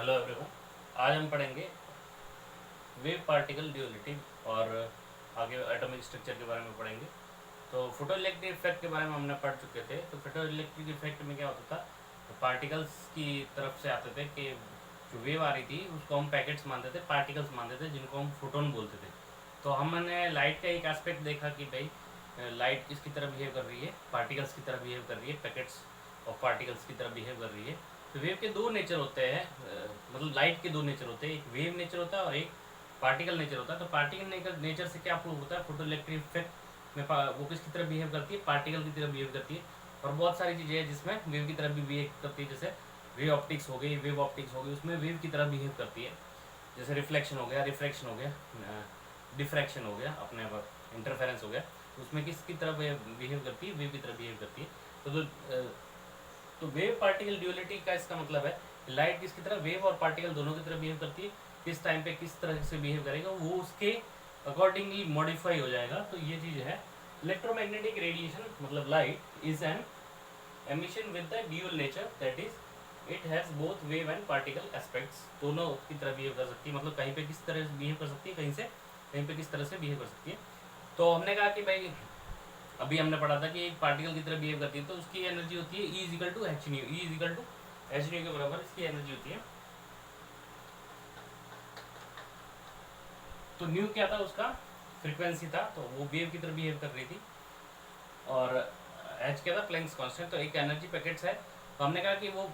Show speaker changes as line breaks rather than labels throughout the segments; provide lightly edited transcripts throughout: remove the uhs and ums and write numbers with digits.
Hello everyone. आज हम पढ़ेंगे वेव पार्टिकल ड्यूअलिटी और आगे एटॉमिक स्ट्रक्चर के बारे में पढ़ेंगे। तो फोटो इलेक्ट्रिक इफेक्ट के बारे में हमने पढ़ चुके थे। तो फोटो इलेक्ट्रिक इफेक्ट में क्या होता था, तो पार्टिकल्स की तरफ से आते थे कि जो वेव आ रही थी उसको हम पैकेट्स मानते थे, पार्टिकल्स मानते थे, जिनको हम फोटोन बोलते थे। तो हमने लाइट का एक एस्पेक्ट देखा कि भाई लाइट किसकी तरह बिहेव कर रही है, पार्टिकल्स की तरह बिहेव कर रही है, पैकेट्स और पार्टिकल्स की तरह बिहेव कर रही है। तो वेव के दो नेचर होते हैं, मतलब लाइट के दो नेचर होते हैं, एक वेव नेचर होता है और एक पार्टिकल नेचर होता है। तो पार्टिकल नेचर से क्या प्रूव होता है, फोटो इलेक्ट्रिक इफेक्ट में वो किसकी तरह बिहेव करती है, पार्टिकल की तरह बिहेव करती है। और बहुत सारी चीज़ें हैं जिसमें वेव की तरह भी बिहेव करती है, जैसे वेव ऑप्टिक्स हो गई, वेव ऑप्टिक्स हो गई, उसमें वेव की तरह बिहेव करती है। जैसे रिफ्लेक्शन हो गया, रिफ्रैक्शन हो गया, डिफ्रैक्शन हो गया, अपने इंटरफेरेंस हो गया, उसमें किसकी तरह बिहेव करती है, वेव की तरह बिहेव करती है। तो वेव पार्टिकल ड्यूअलिटी का इसका मतलब है लाइट किसकी तरह, वेव और पार्टिकल दोनों की तरह बिहेव करती है। किस टाइम पे किस तरह से बिहेव करेगा वो उसके अकॉर्डिंगली मॉडिफाई हो जाएगा। तो ये चीज़ है। इलेक्ट्रोमैग्नेटिक रेडिएशन मतलब light is an emission with the dual nature, that is it has both wave and particle aspects. दोनों की तरह बिहेव कर सकती है, मतलब कहीं पे किस तरह से बिहेव कर सकती है, कहीं पे किस तरह से बिहेव कर सकती है। तो हमने कहा कि भाई अभी हमने पढ़ा था कि एक पार्टिकल की तरह बिहेव करती है तो उसकी एनर्जी होती है E is equal to h nu. E is equal to h nu के बराबर इसकी एनर्जी होती है। तो न्यू क्या था, उसका फ्रीक्वेंसी था, तो वो वेव की तरह बिहेव कर रही थी। और एच क्या था, प्लैंक्स कांस्टेंट। तो एक एनर्जी पैकेट्स है, तो हमने कहा कि वो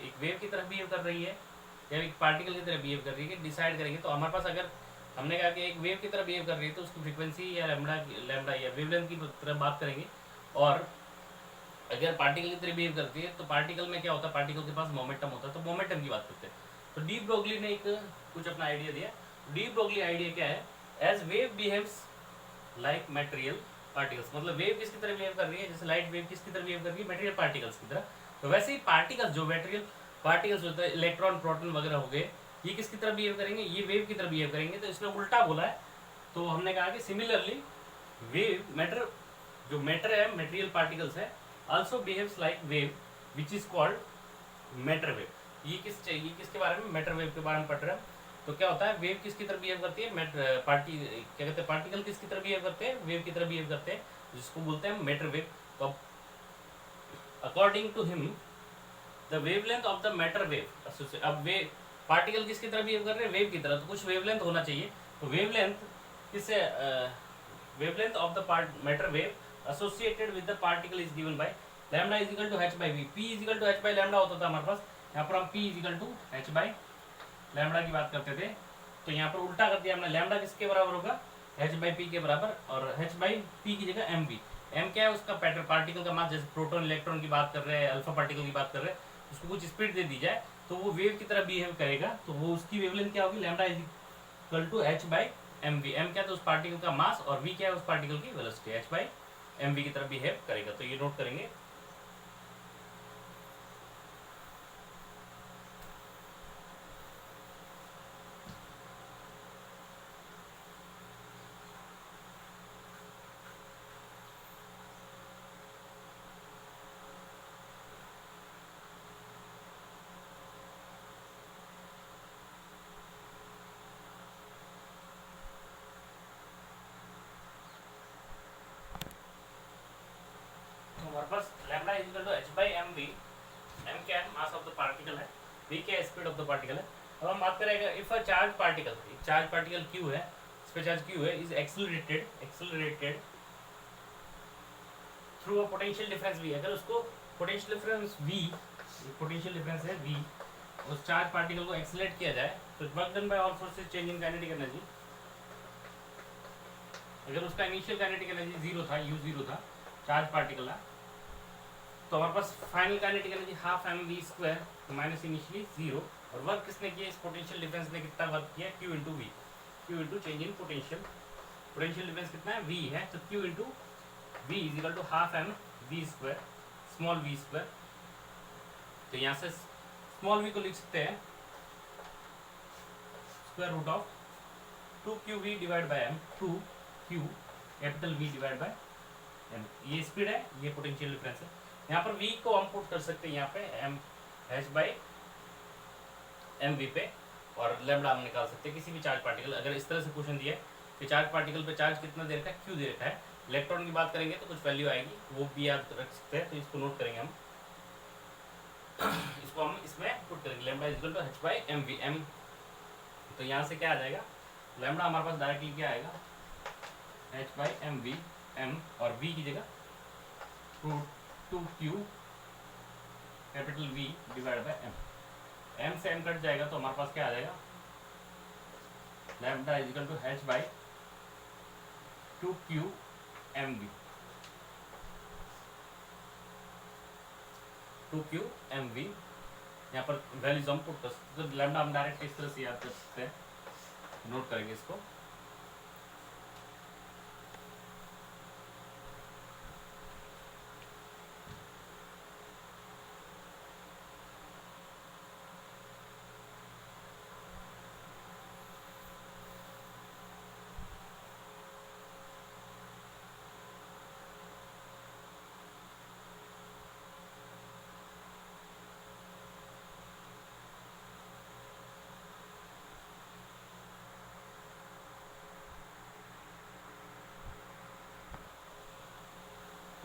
एक वेव की तरह बिहेव कर रही है या एक पार्टिकल की तरह बिहेव कर रही है, डिसाइड करेंगे। तो हमारे पास अगर हमने कहा कि एक वेव की तरह बिहेव कर रही है तो उसकी फ्रीक्वेंसी या लैम्डा या वेवलेंथ की तरह बात करेंगे। और अगर पार्टिकल की तरह बिहेव करती है तो पार्टिकल में क्या होता है, पार्टिकल के पास मोमेंटम होता है, तो मोमेंटम की बात करते हैं। तो डी ब्रोगली ने एक कुछ अपना आइडिया दिया। डी ब्रोगली आइडिया क्या है, as wave behaves like material particles, मतलब वेव किसकी तरह बिहेव कर रही है, जैसे लाइट वेव किसकी तरह बिहेव कर रही है, मटेरियल पार्टिकल्स की तरह। तो वैसे ही पार्टिकल्स, जो मटेरियल पार्टिकल्स होते हैं, इलेक्ट्रॉन प्रोटॉन वगैरह हो गए, ये किसकी तरह बिहेव करेंगे, ये वेव की तरह बिहेव करेंगे। तो इसने उल्टा बोला है। तो हमने कहा कि सिमिलरली वेव मैटर, जो मैटर है, मटेरियल पार्टिकल्स है, also behaves like wave which is called matter wave। ये किसके बारे में, मैटर वेव के बारे में पढ़ रहे हैं। तो क्या होता है, वेव किसकी तरह बिहेव करती है, क्या कहते हैं, पार्टिकल किसकी तरह बिहेव करते हैं, वेव की तरह बिहेव करते हैं, जिसको बोलते हैं मैटर वेव। तो according to him the wavelength of the matter wave, अब वेव पार्टिकल किसकी तरह बिहेव कर रहे हैं, वेव की तरह, तो कुछ वेवलेंथ होना चाहिए। तो वेवलेंथ किससे, wavelength of the matter wave associated with the particle is given by lambda is equal to h by v। p is equal to h by lambda होता था हमारे पास, यहाँ पर हम p is equal to h by lambda की बात करते थे। तो यहाँ पर उल्टा कर दिया हमने, lambda किसके बराबर होगा, h by p के बराबर, और h by p की जगह mv। m क्या है, उसका पार्टिकल का मास, जैसे प्रोटॉन इलेक्ट्रॉन की बात कर रहे हैं, अल्फा पार्टिकल की बात कर रहे हैं, उसको कुछ स्पीड दे दी जाए तो वो वेव की तरह बिहेव करेगा। तो वो उसकी वेवलेंथ क्या होगी, lambda is equal to h by mv। m क्या है, तो उस पार्टिकल का मास, और v क्या है, उस पार्टिकल की वेलोसिटी, h by mv की तरफ बिहेव करेगा। तो ये नोट करेंगे। हमारे पास lambda is equal to h by mv। m क्या है, मास ऑफ द पार्टिकल है, v क्या है, स्पीड ऑफ द पार्टिकल है। अब हम बात करेंगे, if a charge particle q है, इस पे चार्ज q है, is accelerated through a potential difference v। अगर उसको पोटेंशियल डिफरेंस है v, उस चार्ज पार्टिकल को एक्सेलरेट किया जाए तो work done by all forces change in kinetic energy. अगर उसका इनिशियल काइनेटिक एनर्जी जीरो था, u जीरो था, चार्ज पार्टिकल है, तो हमारे पास final kinetic energy half m v square minus initially zero. और वर्क किसने किया, इस पोटेंशियल डिफरेंस ने कितना वर्क किया, q into v, q into change in potential difference कितना है, वी है, तो q into v is equal to half m v square, small v square. तो यहाँ से स्मॉल वी को लिख सकते हैं square root of 2qv divide by m, 2q capital V divide by m. ये स्पीड है, ये पोटेंशियल डिफरेंस है। यहाँ पर v को हम पुट कर सकते हैं यहाँ पे m h by mv पे, और लैम्डा हम निकाल सकते हैं किसी भी चार्ज पार्टिकल। अगर इस तरह से क्वेश्चन दिया है कि चार्ज पार्टिकल पे चार्ज कितना दे रखा है, क्यों दे रखा है, इलेक्ट्रॉन की बात करेंगे तो कुछ वैल्यू आएगी, वो भी आप रख सकते हैं, तो इसको नोट करेंगे हम। इसको हम इसमें पुट करेंगे, lambda is equal to h by m v. M तो यहाँ से क्या आ जाएगा, लैम्डा हमारे पास डायरेक्टली क्या आएगा, h by m v, m और v की जगह two q capital V divide by m से m कट जाएगा तो हमारे पास क्या आ जाएगा, lambda is equal to h by two q m v, two q m v. यहाँ पर वैल्यूज हम पुट कर सकते हैं, तो लैम्डा हम डायरेक्ट इस तरह से याद कर सकते हैं, नोट करेंगे इसको।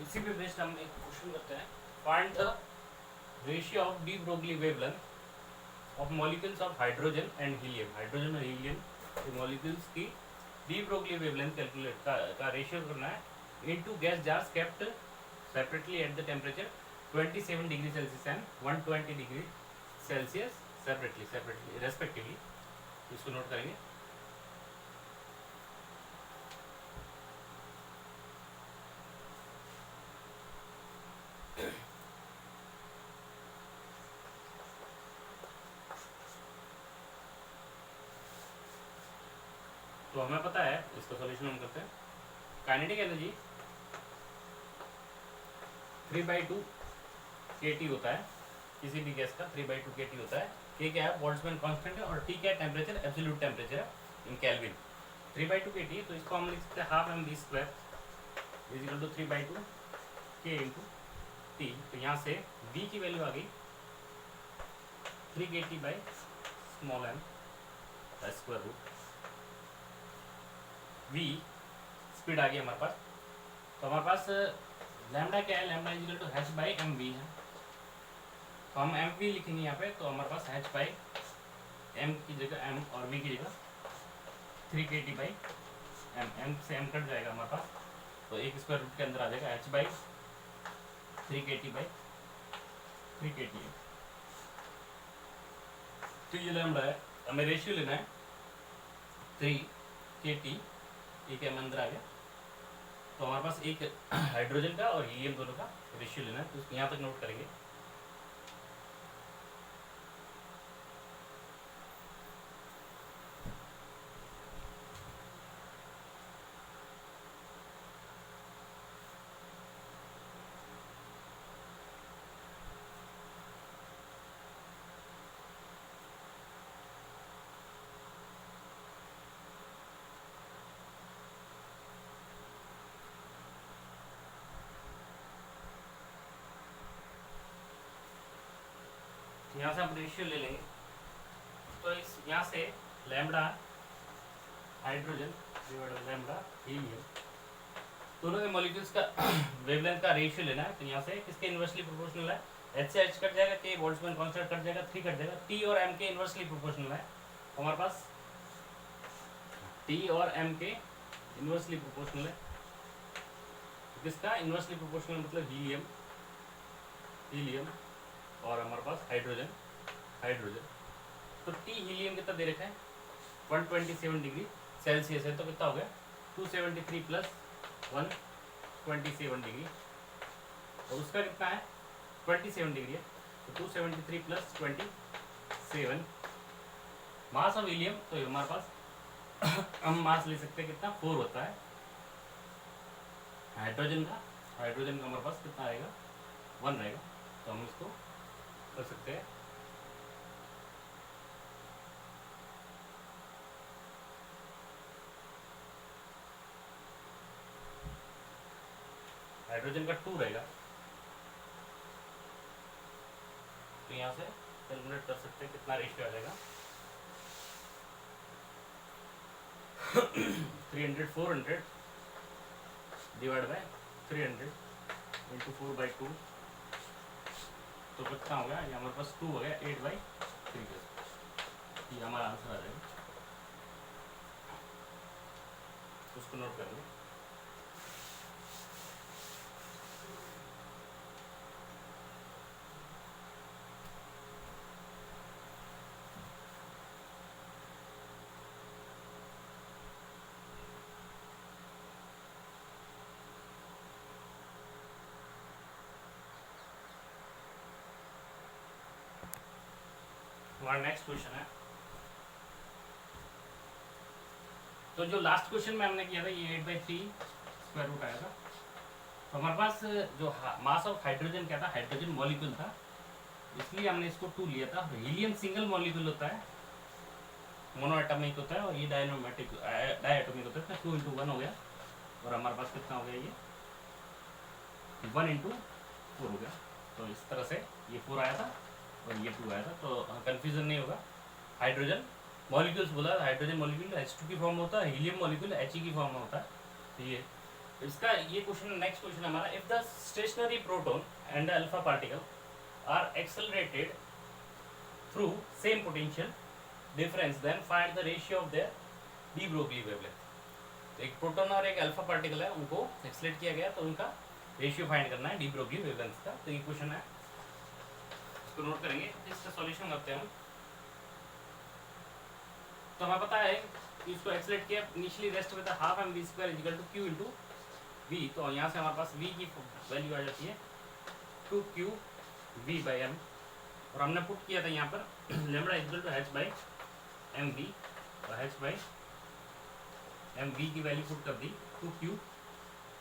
इसी पे बेस्ड हम एक क्वेश्चन करते हैं, find the ratio of D Broglie wavelength of molecules of hydrogen and helium. Hydrogen और हीलियम के मॉलिक्यूल्स की डी ब्रोगली वेवलेंथ कैलकुलेट का रेशियो करना है into gas jars kept separately at the temperature 27 degree Celsius and 120 degree Celsius separately respectively. इसको note करेंगे। तो हमें पता है, इसका सॉल्यूशन हम करते हैं। काइनेटिक एनर्जी 3/2 kT होता है, किसी भी गैस का 3/2 kT होता है। K क्या है, बोल्ट्जमैन कांस्टेंट है, और T क्या है, टेम्परेचर, एब्सोल्यूट टेम्परेचर है इन केल्विन। 3/2 kT, तो इसको हम लिख सकते हैं half mv square is equal to 3/2 K into T। तो यहाँ से V की वैल्यू आ गई 3 kT by small m square root. V speed आ गई हमारे पास। तो हमारे पास लैम्डा क्या है, lambda is equal to h by m v है, तो हम एम वी लिखेंगे यहाँ पे। तो हमारे पास h बाई एम की जगह m और v की जगह 3 kT बाई m से m कट जाएगा हमारे पास, तो एक स्क्वायर रूट के अंदर आ जाएगा h by 3 kT by 3 kT है। तो ये लैम्डा है, हमें रेशियो लेना है 3 kT, ठीक है, अंदर आ गया। तो हमारे पास एक हाइड्रोजन का और हीलियम दोनों का रेशियो लेना है, तो यहाँ तक नोट करेंगे। यहाँ से हम रेशियो ले लेंगे, तो इस यहाँ से lambda hydrogen divide by lambda helium, दोनों के मॉलिक्यूल्स का वेवलेंथ का रेशियो लेना है। तो यहाँ से किसके इन्वर्सली प्रोपोर्शनल है, h से h कट जाएगा, k बोल्ट्जमैन कांस्टेंट कट जाएगा, 3 कट जाएगा, t और m के इन्वर्सली प्रोपोर्शनल है। तो हमारे पास t और m के इन्वर्सली प्रोपोर्शनल है। तो किसका इन्वर्सली प्रोपोर्शनल मतलब हीलियम, हीलियम और हमारे पास हाइड्रोजन, हाइड्रोजन। तो T हीलियम कितना दे रखा है 127 डिग्री सेल्सियस है, तो कितना हो गया 273 प्लस 127 डिग्री, और उसका कितना है 27 डिग्री है, तो 273 प्लस 27 मास ऑफ हीलियम। तो हमारे पास हम मास ले सकते हैं कितना 4 होता है हाइड्रोजन का, हाइड्रोजन का हमारे पास कितना आएगा 1 रहेगा। तो हम इसको कर सकते हैं हाइड्रोजन का 2 रहेगा, तो यहाँ से कैलकुलेट कर सकते हैं कितना रेशियो आ जाएगा। 300 400 डिवाइड बाय 300 इंटू 4/2 तो कितना हो गया, ये हमारे पास 2 हो गया 8/3। ये हमारा आंसर आ जाएगा, उसको नोट करेंगे। हमारा नेक्स्ट क्वेश्चन है, तो जो लास्ट क्वेश्चन में हमने किया था ये 8/3 स्क्वायर रूट आया था। तो हमारे पास जो मास ऑफ हाइड्रोजन क्या था, हाइड्रोजन मॉलिक्यूल था, इसलिए हमने इसको 2 लिया था। हीलियम सिंगल मॉलिक्यूल होता है, मोनोएटॉमिक होता है, और ये डायटोमिक होता है, तो 2 × 1 हो गया। और हमारे पास कितना हो गया, ये 1 × 4 हो गया। तो इस तरह से ये 4 आया था और ये 2 आया था, तो कंफ्यूजन नहीं होगा। हाइड्रोजन मॉलिक्यूल्स बोला, हाइड्रोजन मॉलिक्यूल H2 की फॉर्म में होता है, हीलियम मॉलिक्यूल He की फॉर्म में होता है। तो ये इसका ये क्वेश्चन, नेक्स्ट क्वेश्चन हमारा, if the stationary proton and alpha particle are accelerated through same potential difference then find the ratio of their de Broglie wavelength. तो एक प्रोटॉन और एक अल्फा पार्टिकल है, उनको एक्सेलरेट किया गया, तो उनका रेशियो फाइंड करना है डी ब्रोगली वेवलेंथ का। तो ये क्वेश्चन है, इसको नोट करेंगे, इसका सॉल्यूशन करते हैं हम। तो हमें पता है कि इसको एक्सेलरेट किया, initially rest with half mv² = q × v। तो यहाँ से हमारे पास v की वैल्यू आ जाती है 2qv/m, और हमने पुट किया था यहाँ पर लैम्ब्डा h/mv, और h/mv की वैल्यू पुट कर दी 2q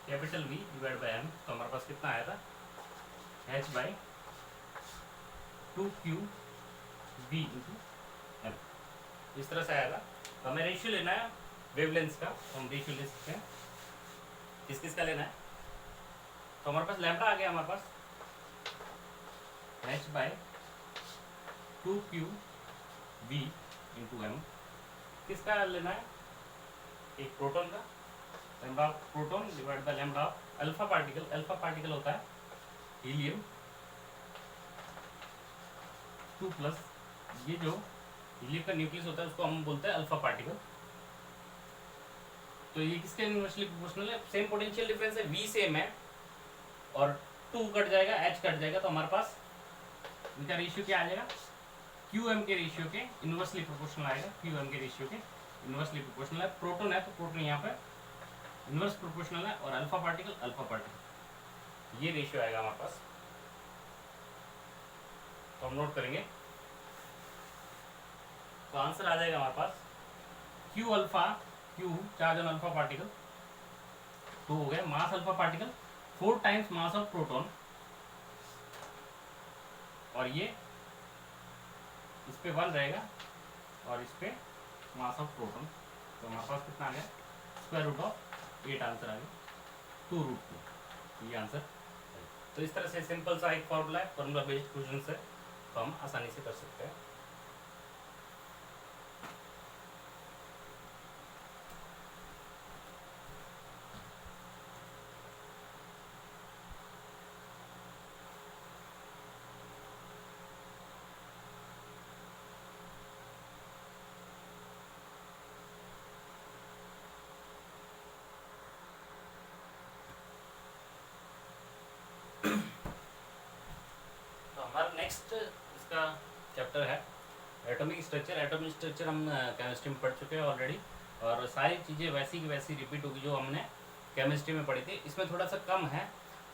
कैपिटल V / m। तो हमारे पास कितना आया था, h/2qv × m, इस तरह से आया था। तो हमें रेशियो लेना है वेवलेंथ का, तो हम रेशियो ले सकते हैं। किस किस का लेना है, तो हमारे पास लैम्ब्डा आ गया, हमारे पास h/2qv × m। किसका लेना है, एक प्रोटॉन का, lambda proton divide by lambda alpha particle. Alpha particle होता है हीलियम 2+, ये जो हीलियम का न्यूक्लियस होता है उसको हम बोलते हैं अल्फा पार्टिकल। तो ये किसके इनवर्सली प्रोपोर्शनल है, सेम पोटेंशियल डिफरेंस है, V सेम है, और 2 कट जाएगा, H कट जाएगा, तो हमारे पास इनका रेशियो क्या आ जाएगा, QM के रेशियो के इनवर्सली प्रोपोर्शनल आएगा। QM के रेशियो के इनवर्सली प्रोपोर्शनल है। प्रोटॉन है तो प्रोटॉन यहाँ पे इनवर्स प्रोपोर्शनल है, और अल्फा पार्टिकल, ये रेशियो आएगा हमारे पास। तो हम नोट करेंगे, तो आंसर आ जाएगा हमारे पास Q charge on alpha particle 2 हो गया, mass alpha particle 4 times mass of proton, और ये इस पे 1 रहेगा और इस पे मास ऑफ प्रोटॉन। तो हमारे पास कितना आ गया, √8 आंसर आ गया, 2√2, ये आंसर। तो इस तरह से सिंपल सा एक फॉर्मूला है, फॉर्मूला बेस्ड क्वेश्चन है, तो हम आसानी से कर सकते हैं। नेक्स्ट इसका चैप्टर है एटॉमिक स्ट्रक्चर। एटॉमिक स्ट्रक्चर हम केमिस्ट्री में पढ़ चुके हैं ऑलरेडी, और सारी चीज़ें वैसी की वैसी रिपीट होगी जो हमने केमिस्ट्री में पढ़ी थी। इसमें थोड़ा सा कम है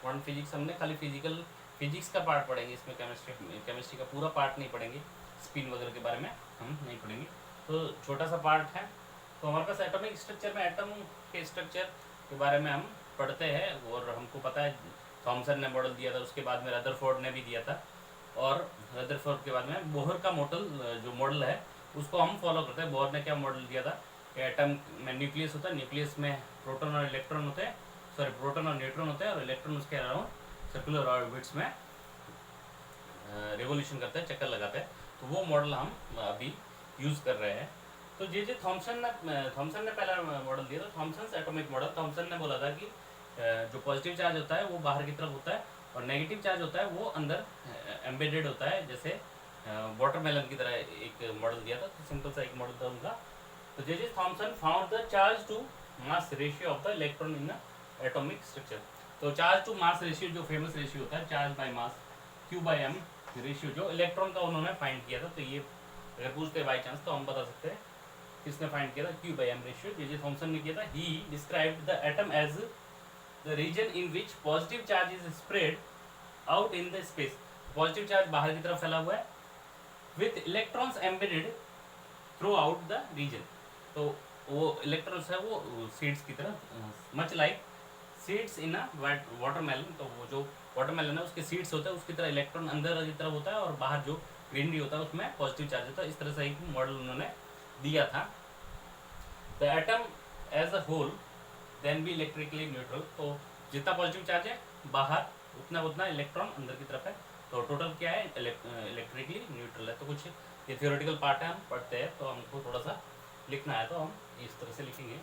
क्वांटम फिजिक्स, हमने खाली फिजिक्स का पार्ट पढ़ेंगे इसमें। केमिस्ट्री का पूरा पार्ट नहीं पढ़ेंगे, स्पिन वगैरह के बारे में हम नहीं पढ़ेंगे, तो छोटा सा पार्ट है। तो हमारे पास एटॉमिक स्ट्रक्चर में एटम के स्ट्रक्चर के बारे में हम पढ़ते हैं, और हमको पता है थॉमसन ने मॉडल दिया था, उसके बाद में रदरफोर्ड ने भी दिया था, और रदरफोर्ड के बाद में बोहर का जो मॉडल है उसको हम फॉलो करते हैं। बोहर ने क्या मॉडल दिया था कि एटम में न्यूक्लियस होता है, न्यूक्लियस में प्रोटॉन और इलेक्ट्रॉन होते हैं, प्रोटॉन और न्यूट्रॉन होते हैं, और इलेक्ट्रॉन उसके अराउंड सर्कुलर ऑर्बिट्स में रिवोल्यूशन करते हैं, चक्कर लगाते हैं। तो वो मॉडल हम अभी यूज़ कर रहे हैं। तो जे थॉमसन ने पहला मॉडल दिया था, थॉमसन एटॉमिक मॉडल। थॉमसन ने बोला था कि जो पॉजिटिव चार्ज होता है वो बाहर की तरफ होता है और नेगेटिव चार्ज होता है वो अंदर एम्बेडेड होता है, जैसे वाटरमेलन की तरह एक मॉडल दिया था। तो सिंपल सा एक मॉडल था उनका। तो J Thomson found the charge to mass ratio of the electron in atomic structure. तो चार्ज टू मास रेशियो जो फेमस रेशियो होता है, charge by mass q by m ratio, जो इलेक्ट्रॉन का उन्होंने फाइंड किया था। तो ये अगर पूछते बाई चांस तो हम बता सकते हैं किसने फाइंड किया था, q by m ratio J Thomson ने किया था। He described the atom as the region in which positive charge is spread out in the space. Positive charge बाहर की तरफ फैला हुआ है with electrons embedded throughout the region. तो वो इलेक्ट्रॉन्स है वो सीड्स की तरह, much like seeds in a watermelon. तो वो जो वाटरमेलन है उसके सीड्स होते हैं उसकी तरह इलेक्ट्रॉन अंदर की तरफ होता है और बाहर जो ग्रीनरी होता है उसमें पॉजिटिव चार्ज होता है। इस तरह से एक मॉडल उन्होंने दिया था। The atom as a whole then भी इलेक्ट्रिकली न्यूट्रल। तो जितना पॉजिटिव चार्ज है बाहर उतना उतना इलेक्ट्रॉन अंदर की तरफ है। तो टोटल क्या है, इलेक्ट्रिकली न्यूट्रल है। तो कुछ ये थियोरेटिकल पार्ट है, हम पढ़ते हैं तो हमको थोड़ा सा लिखना है तो हम इस तरह से लिखेंगे।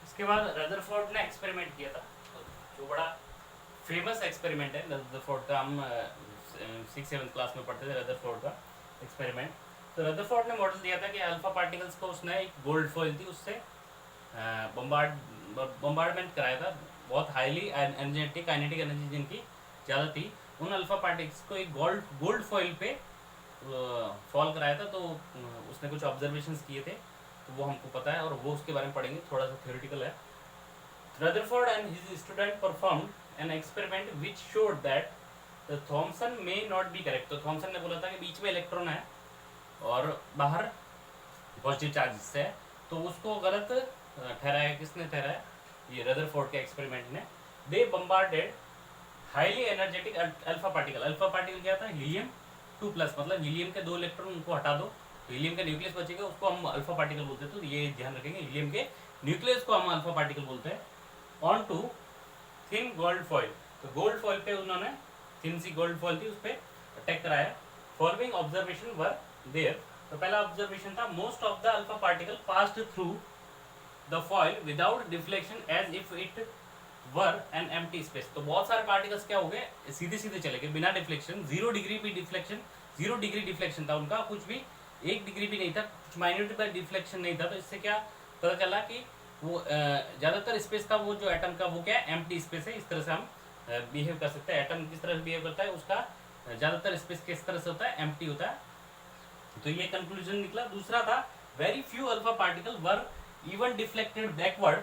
इसके बाद रदरफोर्ड ने एक्सपेरिमेंट किया था, जो बड़ा फेमस एक्सपेरिमेंट है रदरफोर्ड का। हम 6-7 क्लास में पढ़ते थे रदरफोर्ड का एक्सपेरिमेंट। तो रदरफोर्ड ने मॉडल दिया था कि अल्फा पार्टिकल्स को उसने एक गोल्ड फॉइल थी उससे बम्बार्डमेंट कराया था। बहुत हाईली एनर्जेटिक काइनेटिक एनर्जी जिनकी ज़्यादा थी, उन अल्फा पार्टिकल्स को एक गोल्ड फॉइल पे फॉल कराया था। तो उसने कुछ ऑब्जर्वेशंस किए थे, तो वो हमको पता है और वो उसके बारे में पढ़ेंगे, थोड़ा सा थ्योरेटिकल है। Rutherford and his student performed an experiment which showed that the Thomson may not be correct. तो थॉमसन ने बोला था कि बीच में इलेक्ट्रॉन है और बाहर पॉजिटिव चार्जेस है, तो उसको गलत ठहराया। किसने ठहराया? ये रदरफोर्ड के एक्सपेरिमेंट ने। They bombarded highly energetic alpha particle. Alpha particle क्या था? हीलियम 2+, मतलब हीलियम के 2 इलेक्ट्रॉन उनको हटा दो तो हीलियम का न्यूक्लियस बचेगा, उसको हम अल्फा पार्टिकल बोलते हैं। तो ये ध्यान रखेंगे, हीलियम के न्यूक्लियस को हम अल्फा पार्टिकल बोलते हैं। On to thin gold foil. तो गोल्ड फॉइल पे उन्होंने, थिन सी गोल्ड फॉइल थी, उस पर अटैक कराया। Following observation were there. तो पहला ऑब्जर्वेशन था, most of the alpha particle passed through the foil without deflection as if it were an empty space. तो बहुत सारे पार्टिकल्स क्या हो गए, सीधे सीधे चले गए बिना डिफ्लेक्शन। 0 डिग्री भी डिफ्लेक्शन, 0 डिग्री डिफ्लेक्शन था उनका, कुछ भी 1 डिग्री भी नहीं था, कुछ माइन्यूट पर डिफ्लेक्शन नहीं था। तो इससे क्या पता चला कि वो ज़्यादातर स्पेस था वो जो एटम का, वो क्या है, एम्प्टी स्पेस है। इस तरह से हम बिहेव कर सकते हैं। एटम किस तरह से बिहेव करता है, उसका ज़्यादातर स्पेस किस तरह से होता है, एम्प्टी होता है। तो ये कंक्लूजन निकला। दूसरा था, very few alpha particle were even deflected backward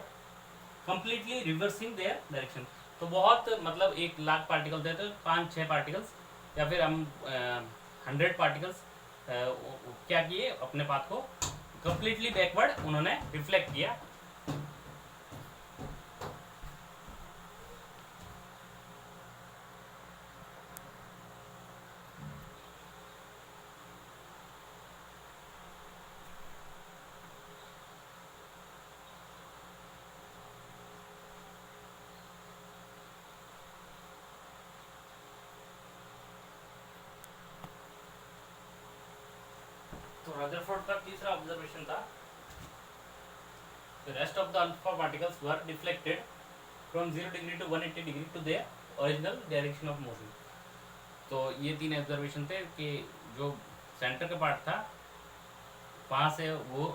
completely reversing their direction. तो बहुत, मतलब 1,00,000 पार्टिकल थे तो 5-6 पार्टिकल्स या फिर हम 100 पार्टिकल्स क्या किए, अपने पाथ को कंप्लीटली बैकवर्ड उन्होंने रिफ्लेक्ट किया। तो रदरफोर्ड का तीसरा ऑब्जर्वेशन था, the rest of the alpha particles were deflected from 0 degree to 180 degree to their original direction of motion। तो ये 3 ऑब्जर्वेशन थे कि जो सेंटर का पार्ट था वहाँ से वो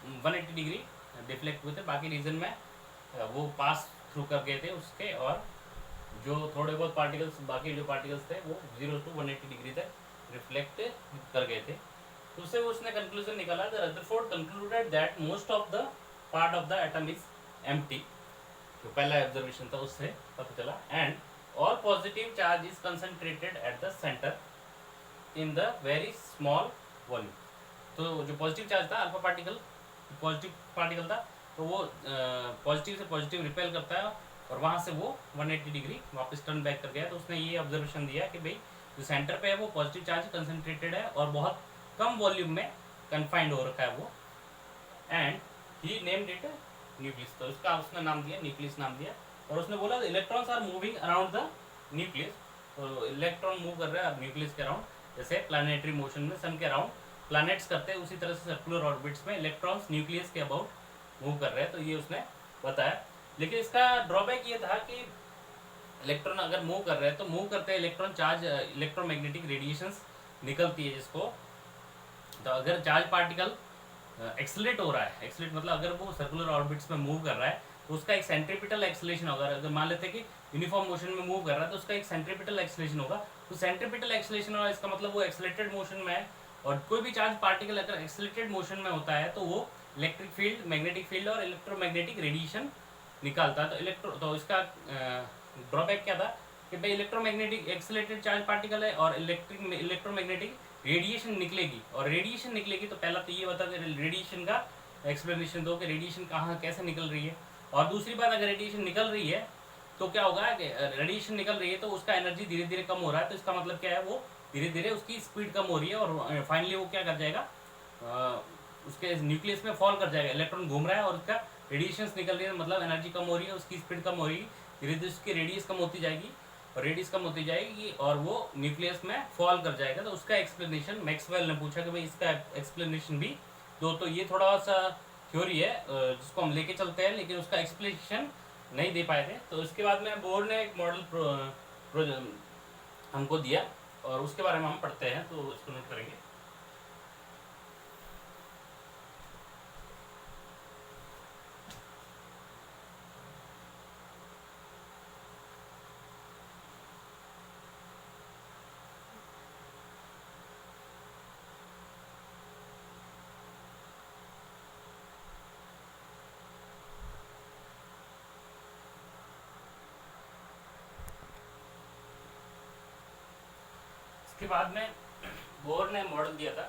180 डिग्री डिफ्लेक्ट हुए थे, बाकी रीजन में वो पास थ्रू कर गए थे उसके, और जो थोड़े बहुत पार्टिकल्स, बाकी जो पार्टिकल्स थे वो 0 to 180 डिग्री तक रिफ्लेक्ट कर गए थे। तो उससे उसने कंक्लूजन निकाला, the Rutherford concluded that most of the part of the atom is empty. जो पहला ऑब्जर्वेशन था उससे पता चला। And all positive charge is concentrated at the centre in the very small volume. तो जो पॉजिटिव चार्ज था अल्फा पार्टिकल, पॉजिटिव पार्टिकल था, तो वो पॉजिटिव से पॉजिटिव रिपेल करता है और वहाँ से वो 180 डिग्री वापस टर्न बैक कर गया। तो उसने ये ऑब्जर्वेशन दिया कि भाई जो सेंटर पे है वो पॉजिटिव चार्ज कंसनट्रेटेड है और बहुत कम वॉल्यूम में कन्फाइंड हो रखा है वो, and he named it nucleus. तो इसका उसने नाम दिया, न्यूक्लियस नाम दिया। और उसने बोला electrons are moving around the nucleus, तो इलेक्ट्रॉन मूव कर रहे हैं न्यूक्लियस के अराउंड, जैसे प्लानिटरी मोशन में सन के अराउंड प्लैनेट्स करते हैं, उसी तरह से सर्कुलर ऑर्बिट्स में इलेक्ट्रॉन्स न्यूक्लियस के अबाउट मूव कर रहे हैं। तो ये उसने बताया। लेकिन इसका ड्रॉबैक ये था कि इलेक्ट्रॉन अगर मूव कर रहे हैं तो मूव करते हैं इलेक्ट्रॉन चार्ज इलेक्ट्रोमैग्नेटिक रेडिएशंस निकलती है जिसको, तो अगर चार्ज पार्टिकल एक्सलेट हो रहा है, एक्सलेट मतलब अगर वो सर्कुलर ऑर्बिट्स में मूव कर रहा है तो उसका एक सेंट्रीपिटल एक्सलेशन होगा। अगर मान लेते हैं कि यूनिफॉर्म मोशन में मूव कर रहा है तो उसका एक सेंट्रीपिटल एक्सलेशन होगा। तो सेंट्रीपिटल एक्सलेशन होगा, इसका मतलब वो एक्सलेटेड मोशन में है। और कोई भी चार्ज पार्टिकल अगर एक्सलेटेड मोशन में होता है तो वो इलेक्ट्रिक फील्ड, मैग्नेटिक फील्ड और इलेक्ट्रोमैग्नेटिक रेडिएशन निकालता है। तो इसका ड्रॉबैक क्या था कि भाई इलेक्ट्रोमैग्नेटिक एक्सलेटेड चार्ज पार्टिकल है और इलेक्ट्रोमैग्नेटिक रेडिएशन निकलेगी, और रेडिएशन निकलेगी तो पहला तो ये बता दें रेडिएशन का एक्सप्लेनेशन दो कि रेडिएशन कहाँ कैसे निकल रही है। और दूसरी बात, अगर रेडिएशन निकल रही है तो क्या होगा कि रेडिएशन निकल रही है तो उसका एनर्जी धीरे धीरे कम हो रहा है, तो इसका मतलब क्या है, वो धीरे धीरे उसकी स्पीड कम हो रही है और फाइनली वो क्या कर जाएगा, उसके न्यूक्लियस में फॉल कर जाएगा। इलेक्ट्रॉन घूम रहा है और उसका रेडिएशन निकल रही है, मतलब एनर्जी कम हो रही है, उसकी स्पीड कम हो रही है, धीरे धीरे उसकी रेडियस कम होती जाएगी और रेडियस कम होती जाएगी और वो न्यूक्लियस में फॉल कर जाएगा। तो उसका एक्सप्लेनेशन मैक्सवेल ने पूछा कि भाई इसका एक्सप्लेनेशन भी दो। तो ये थोड़ा सा थ्योरी है जिसको हम लेके चलते हैं, लेकिन उसका एक्सप्लेनेशन नहीं दे पाए थे। तो इसके बाद में बोर ने एक मॉडल हमको दिया और उसके बारे में हम पढ़ते हैं, तो इसको नोट करेंगे। इसके बाद में बोर ने मॉडल दिया था,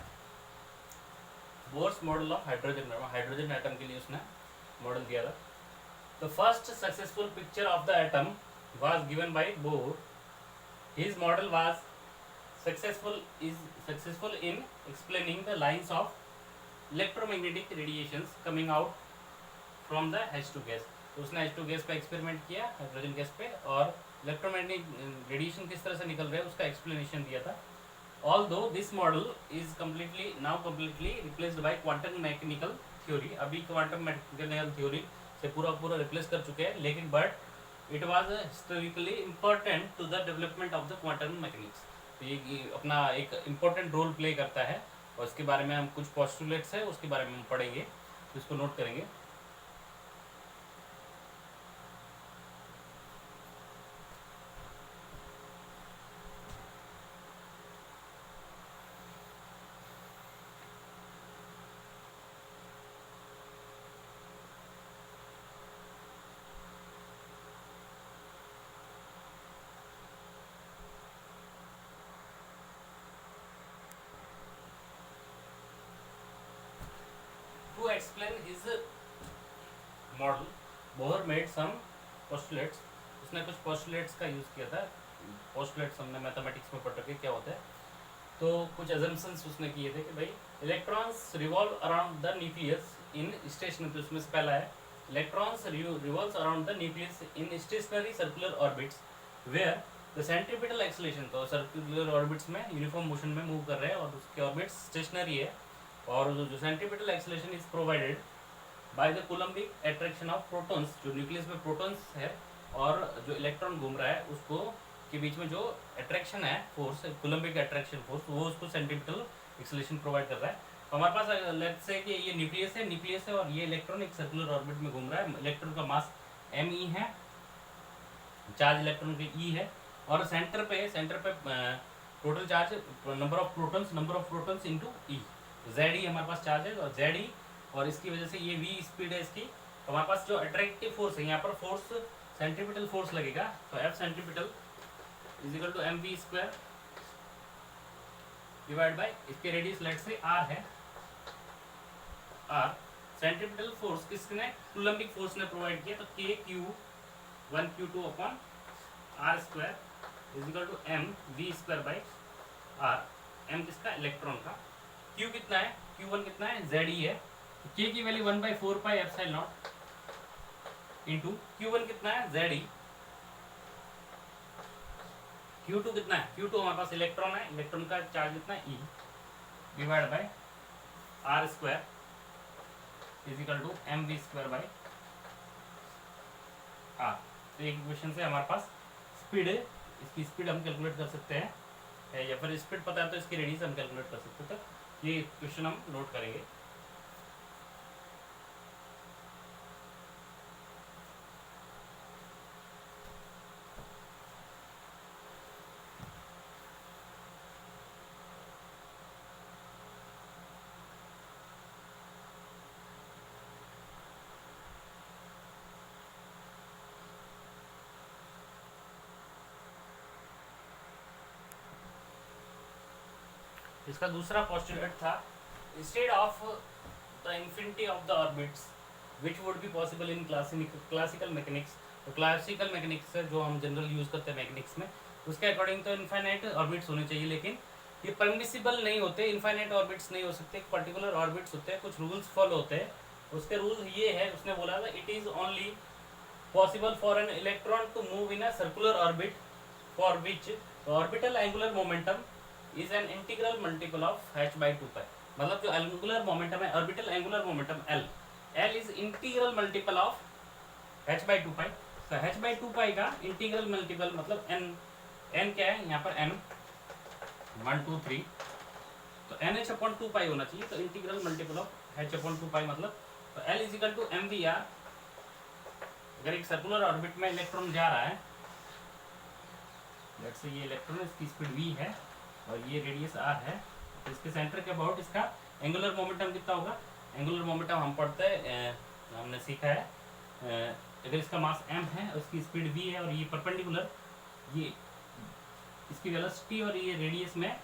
Bohr's model of hydrogen, hydrogen atom के लिए उसने मॉडल दिया था। The first successful picture of the atom was given by bore. His model was successful in explaining the lines of electromagnetic radiations coming out from the H2 gas। तो उसने H2 gas पे experiment किया, hydrogen gas पे, और electromagnetic radiation किस तरह से निकल रहे हैं उसका एक्सप्लेनेशन दिया था। Although this model is now completely replaced by quantum mechanical theory, अभी क्वांटम मैकेनिकल थ्योरी से पूरा रिप्लेस कर चुके हैं, लेकिन but it was historically important to the development of the quantum mechanics. तो ये अपना एक इम्पोर्टेंट रोल प्ले करता है और इसके बारे में हम कुछ पोस्टुलेट्स है उसके बारे में हम पढ़ेंगे, तो इसको नोट करेंगे। To explain his model, Bohr made some postulates। उसने कुछ postulates का यूज़ किया था। postulates हमने मैथमेटिक्स में पढ़ रखे क्या होता है। तो कुछ assumptions उसने किए थे कि भाई electrons revolve around the nucleus in stationary, उसमें से पहला है electrons revolves around the nucleus in stationary circular orbits where the centripetal acceleration, तो circular orbits में uniform motion में move कर रहे हैं और उसके orbits stationary है, और जो centripetal acceleration is provided by the Coulombic attraction of protons, जो न्यूक्लियस में प्रोटॉन्स है और जो इलेक्ट्रॉन घूम रहा है उसको के बीच में जो अट्रैक्शन है फोर्स, कूलम्बिक अट्रैक्शन फोर्स, वो उसको सेंट्रीपिटल एक्सेलरेशन प्रोवाइड कर रहा है। तो हमारे पास लेट्स से कि ये न्यूक्लियस है और ये इलेक्ट्रॉन एक सर्कुलर ऑर्बिट में घूम रहा है। इलेक्ट्रॉन का मास me है, चार्ज इलेक्ट्रॉन के e है, और सेंटर पे total charge number of protons into e, Zd हमारे पास चार्ज है और Zd, और इसकी वजह से ये v स्पीड है इसकी। तो हमारे पास जो अट्रैक्टिव फोर्स है, यहाँ पर फोर्स सेंट्रीपिटल फोर्स लगेगा, तो F centripetal is equal to mv square divide by इसके रेडियस लेट से r है, आर, सेंट्रीपिटल फोर्स किसने, कूलम्बिक फोर्स ने प्रोवाइड किया, तो k q 1q2 upon r square is equal to m v square by r. M किसका, electron का। Q कितना है, Q1 कितना है, Ze है। के की value 1/4 pi epsilon not into Q1 कितना है, Ze। Q2 कितना है, Q2 हमारे पास इलेक्ट्रॉन है, इलेक्ट्रॉन का चार्ज कितना है, E divide by r square is equal to m v square by r. तो एक इक्वेशन से हमारे पास स्पीड है, इसकी स्पीड हम कैलकुलेट कर सकते हैं, या फिर स्पीड पता है तो इसकी रेडियस हम कैलकुलेट कर सकते हैं। तो ये क्वेश्चन हम नोट करेंगे। इसका दूसरा पोस्टुलेट था, instead of the infinity of the orbits which would be possible in classical mechanics. तो क्लासिकल मैकेनिक्स जो हम जनरल यूज करते हैं मैकेनिक्स में, उसके अकॉर्डिंग तो इनफाइनाइट ऑर्बिट्स होने चाहिए, लेकिन ये परमिसिबल नहीं होते, इनफाइनाइट ऑर्बिट्स नहीं हो सकते, पर्टिकुलर ऑर्बिट्स होते हैं, कुछ रूल्स फॉलो होते हैं। उसके रूल ये है, उसने बोला था it is only possible for an electron to move in a circular orbit for which orbital angular momentum is an integral multiple of h/2π। मतलब जो एंगुलर मोमेंटम है, orbital angular momentum L is integral multiple of h/2π। तो h/2π का integral multiple मतलब n क्या है यहाँ पर, n 1 2 3, तो nh/2π होना चाहिए। तो इंटीग्रल मल्टीपल ऑफ h/2π मतलब, तो L is equal to mvr। अगर एक सर्कुलर ऑर्बिट में इलेक्ट्रॉन जा रहा है, जैसे ये इलेक्ट्रॉन, इसकी स्पीड v है और ये रेडियस r है, तो इसके सेंटर के अबाउट इसका एंगुलर मोमेंटम कितना होगा। एंगुलर मोमेंटम हम पढ़ते हैं, हमने सीखा है, अगर इसका मास m है और इसकी स्पीड v है और ये परपेंडिकुलर, ये इसकी वेलोसिटी और ये रेडियस में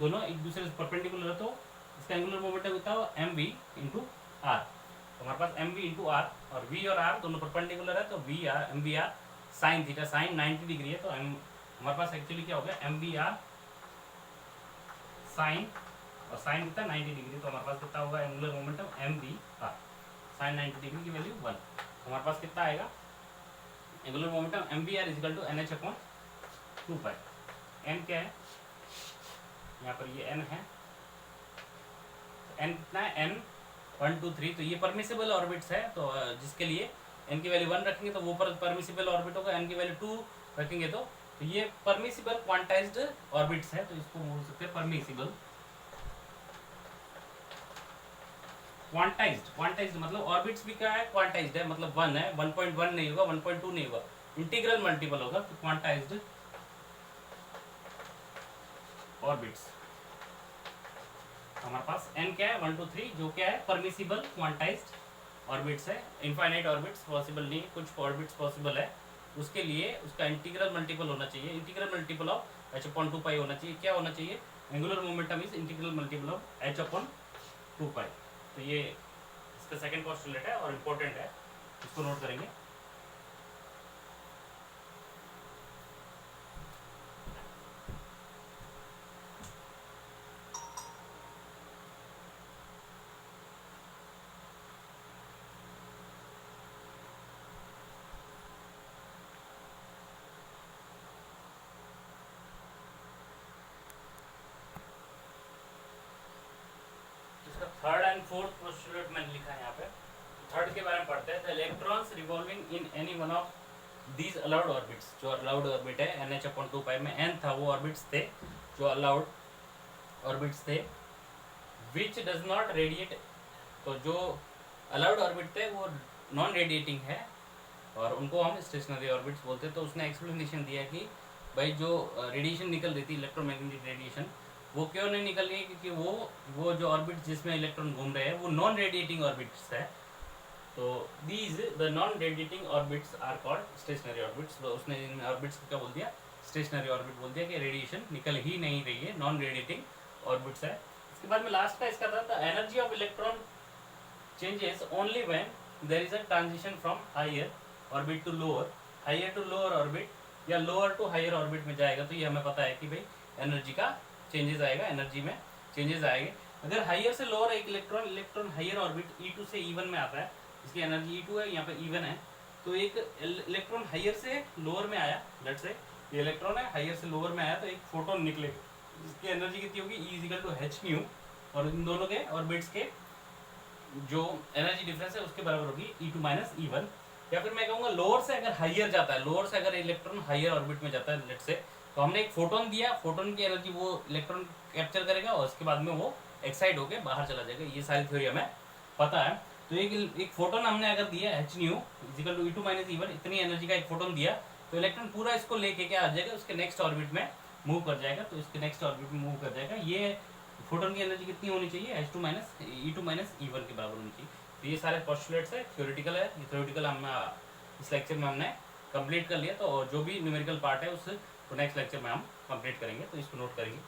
दोनों एक दूसरे से परपेंडिकुलर है, तो इसका एंगुलर मोमेंटम कितना होगा, mv इंटू आर। तो हमारे पास mv इंटू आर, और v और r दोनों परपेंडिकुलर है, तो mvr sine theta, sine 90 degree है, तो हमारे पास एक्चुअली क्या हो गया, mvr साइन, और साइन कितना 90 डिग्री, तो हमारे पास कितना होगा angular momentum mvr, sine 90 degree की वैल्यू 1। तो हमारे पास कितना आएगा angular momentum mvr is equal to nh/2π। n क्या है यहाँ पर, ये n है, n कितना है, n 1 2 3, तो ये परमिसिबल ऑर्बिट्स है, तो जिसके लिए n की वैल्यू 1 रखेंगे तो वो परमिसिबल ऑर्बिट होगा, n की वैल्यू 2 रखेंगे तो ये परमिसिबल क्वांटाइज्ड ऑर्बिट्स है, तो इसको बोल सकते हैं परमिसिबल क्वांटाइज्ड। क्वांटाइज्ड मतलब ऑर्बिट्स भी क्या है, क्वांटाइज्ड है, मतलब 1 है, 1.1 नहीं होगा, 1.2 नहीं होगा, इंटीग्रल मल्टीपल होगा, तो क्वांटाइज्ड ऑर्बिट्स। हमारे पास n क्या है, 1 2 3, जो क्या है परमिसिबल क्वांटाइज्ड ऑर्बिट्स है। इनफाइनाइट ऑर्बिट्स पॉसिबल नहीं, कुछ ऑर्बिट्स पॉसिबल है, उसके लिए उसका इंटीग्रल मल्टीपल होना चाहिए, इंटीग्रल मल्टीपल ऑफ h/2π होना चाहिए। क्या होना चाहिए, angular momentum is integral multiple of h/2π। तो ये इसका सेकंड पोस्टुलेट है और इम्पोर्टेंट है, इसको नोट करेंगे। थर्ड एंड फोर्थ पोस्टुलेट मैंने लिखा है यहाँ पे। थर्ड के बारे में पढ़ते हैं, the electrons revolving in any one of these allowed orbits. जो अलाउड ऑर्बिट है nh/2π में n था, वो ऑर्बिट्स थे जो अलाउड ऑर्बिट्स थे, विच डज नॉट रेडिएट। तो जो अलाउड ऑर्बिट थे वो नॉन रेडिएटिंग है और उनको हम स्टेशनरी ऑर्बिट्स बोलते हैं। तो उसने एक्सप्लेनेशन दिया कि भाई जो रेडिएशन निकल रही थी, इलेक्ट्रोमैग्नेटिक रेडिएशन, वो क्यों नहीं निकल रही है, क्योंकि वो जो ऑर्बिट जिसमें इलेक्ट्रॉन घूम रहे हैं वो नॉन रेडिएटिंग ऑर्बिट्स है। तो these the non radiating orbits are called stationary orbits. तो उसने इन ऑर्बिट्स को क्या बोल दिया, स्टेशनरी ऑर्बिट बोल दिया कि रेडिएशन निकल ही नहीं रही है, नॉन रेडिएटिंग ऑर्बिट्स है। इसके बाद में लास्ट का इसका था the energy of electron changes only when there is a transition from higher orbit to lower orbit या lower to higher orbit में जाएगा तो ये हमें पता है कि भाई एनर्जी का चेंजेस आएगा, एनर्जी में चेंजेस आएंगे। अगर हाइयर से लोअर एक इलेक्ट्रॉन हाइयर ऑर्बिट E2 से E1 में आता है, इसकी एनर्जी E2 है, यहाँ पे E1 है, तो एक इलेक्ट्रॉन हाइयर से लोअर में आया, लेट्स से ये इलेक्ट्रॉन है हाइयर से लोअर में आया तो एक फोटोन निकलेगा, इसकी एनर्जी कितनी होगी E equal to h nu, और इन दोनों के ऑर्बिट्स के जो एनर्जी डिफरेंस है उसके बराबर होगी E2 माइनस E1। या फिर मैं कहूँगा लोअर से अगर हाइयर जाता है, लोअर से अगर इलेक्ट्रॉन हाइयर ऑर्बिट में जाता है लेट्स से, तो हमने एक फोटोन दिया, फोटोन की एनर्जी वो इलेक्ट्रॉन कैप्चर करेगा और उसके बाद में वो एक्साइट होकर बाहर चला जाएगा। ये सारी थ्योरी हमें पता है। तो एक फोटोन हमने अगर दिया h nu equal to E2 minus E1, इतनी एनर्जी का एक फोटोन दिया तो इलेक्ट्रॉन पूरा इसको लेके क्या आ जाएगा, उसके नेक्स्ट ऑर्बिट में मूव कर जाएगा, तो इसके नेक्स्ट ऑर्बिट में मूव कर जाएगा। ये फोटोन की एनर्जी कितनी होनी चाहिए, E2 माइनस E1 के बराबर होनी चाहिए। तो ये सारे पोस्टुलेट्स है, थ्योरेटिकल है, ये थ्योरेटिकल हम इस लेक्चर में हमने कंप्लीट कर लिया। तो जो भी न्यूमेरिकल पार्ट है उस नेक्स्ट लेक्चर में हम कंप्लीट करेंगे, तो इसको नोट करेंगे।